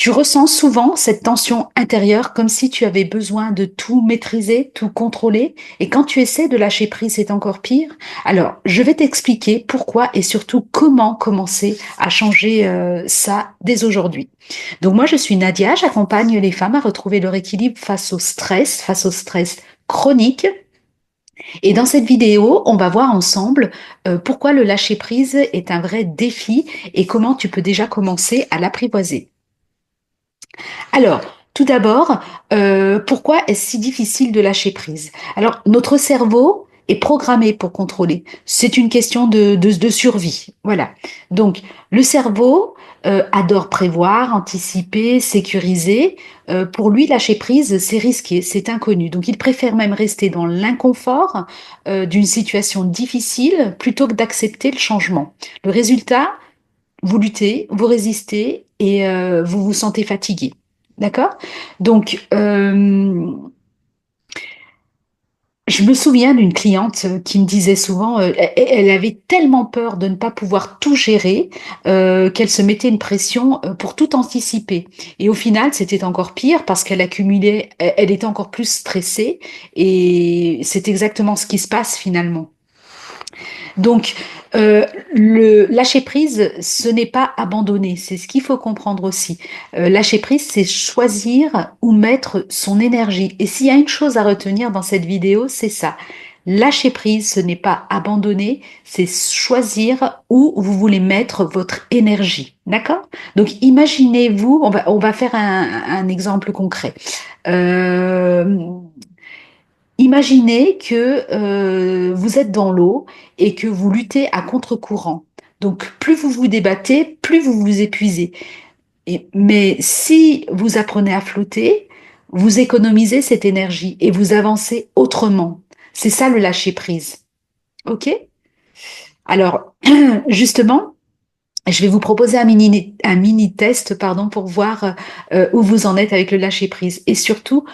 Tu ressens souvent cette tension intérieure comme si tu avais besoin de tout maîtriser, tout contrôler, et quand tu essaies de lâcher prise, c'est encore pire. Alors, je vais t'expliquer pourquoi et surtout comment commencer à changer ça dès aujourd'hui. Donc moi, je suis Nadia, j'accompagne les femmes à retrouver leur équilibre face au stress chronique. Et dans cette vidéo, on va voir ensemble pourquoi le lâcher prise est un vrai défi et comment tu peux déjà commencer à l'apprivoiser. Alors, tout d'abord, pourquoi est-ce si difficile de lâcher prise? Alors, notre cerveau est programmé pour contrôler. C'est une question de survie. Voilà. Donc, le cerveau adore prévoir, anticiper, sécuriser. Pour lui, lâcher prise, c'est risqué, c'est inconnu. Donc, il préfère même rester dans l'inconfort d'une situation difficile plutôt que d'accepter le changement. Le résultat, vous luttez, vous résistez et vous vous sentez fatigué. D'accord? Donc, je me souviens d'une cliente qui me disait souvent, elle avait tellement peur de ne pas pouvoir tout gérer qu'elle se mettait une pression pour tout anticiper. Et au final, c'était encore pire parce qu'elle accumulait, elle était encore plus stressée et c'est exactement ce qui se passe finalement. Donc, le lâcher prise, ce n'est pas abandonner, c'est ce qu'il faut comprendre aussi. Lâcher prise, c'est choisir où mettre son énergie. Et s'il y a une chose à retenir dans cette vidéo, c'est ça. Lâcher prise, ce n'est pas abandonner, c'est choisir où vous voulez mettre votre énergie. D'accord? Donc, imaginez-vous, on va faire un exemple concret. Euh, Imaginez que vous êtes dans l'eau et que vous luttez à contre-courant. Donc, plus vous vous débattez, plus vous vous épuisez. Mais si vous apprenez à flotter, vous économisez cette énergie et vous avancez autrement. C'est ça le lâcher prise. OK? Alors, justement, je vais vous proposer un mini test pardon, pour voir où vous en êtes avec le lâcher prise et surtout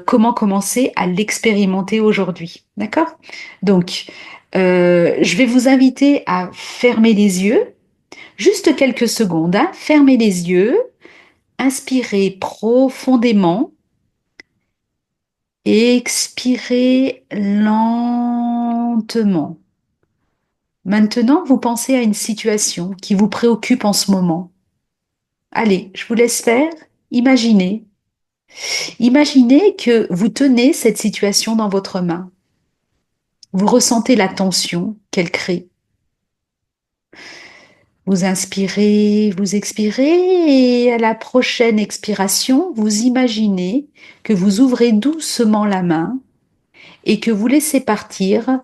comment commencer à l'expérimenter aujourd'hui. D'accord? Donc, je vais vous inviter à fermer les yeux, juste quelques secondes. Hein. Fermez les yeux, inspirez profondément et expirez lentement. Maintenant, vous pensez à une situation qui vous préoccupe en ce moment. Allez, je vous laisse faire. Imaginez. Imaginez que vous tenez cette situation dans votre main. Vous ressentez la tension qu'elle crée. Vous inspirez, vous expirez et à la prochaine expiration, vous imaginez que vous ouvrez doucement la main et que vous laissez partir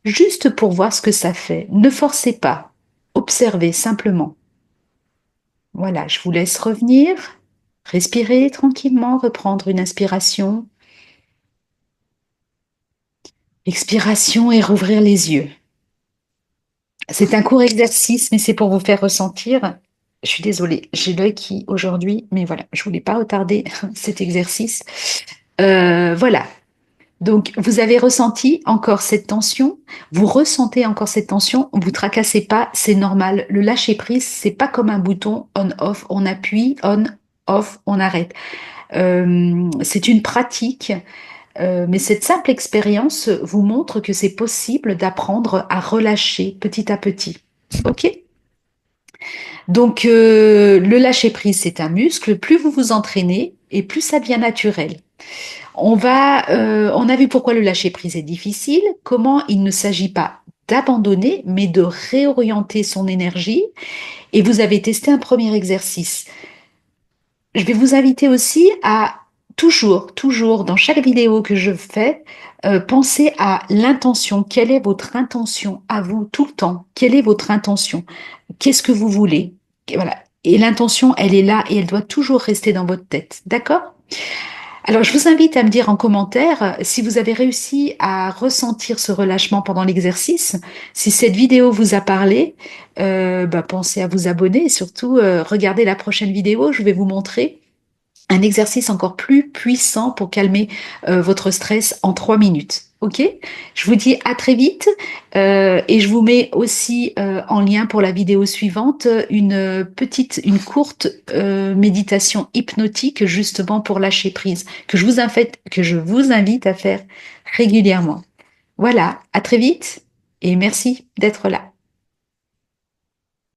juste pour voir ce que ça fait. Ne forcez pas. Observez simplement. Voilà, je vous laisse revenir. Respirez tranquillement, reprendre une inspiration. Expiration et rouvrir les yeux. C'est un court exercice, mais c'est pour vous faire ressentir. Je suis désolée, j'ai l'œil qui aujourd'hui, mais voilà, je voulais pas retarder cet exercice. Voilà. Donc, vous avez ressenti encore cette tension, vous ressentez encore cette tension, vous tracassez pas, c'est normal. Le lâcher prise, c'est pas comme un bouton on/off, on appuie, on/off, on arrête. C'est une pratique. Mais cette simple expérience vous montre que c'est possible d'apprendre à relâcher petit à petit. OK? Donc, le lâcher-prise, c'est un muscle. Plus vous vous entraînez et plus ça devient naturel. On a vu pourquoi le lâcher-prise est difficile, comment il ne s'agit pas d'abandonner, mais de réorienter son énergie. Et vous avez testé un premier exercice. Je vais vous inviter aussi à toujours, dans chaque vidéo que je fais, penser à l'intention. Quelle est votre intention à vous tout le temps? Quelle est votre intention? Qu'est-ce que vous voulez? Et voilà. Et l'intention, elle est là et elle doit toujours rester dans votre tête. D'accord? Alors, je vous invite à me dire en commentaire si vous avez réussi à ressentir ce relâchement pendant l'exercice. Si cette vidéo vous a parlé, pensez à vous abonner et surtout regardez la prochaine vidéo. Je vais vous montrer un exercice encore plus puissant pour calmer votre stress en 3 minutes. Ok? Je vous dis à très vite et je vous mets aussi en lien pour la vidéo suivante une courte méditation hypnotique justement pour lâcher prise que je vous invite à faire régulièrement. Voilà, à très vite et merci d'être là.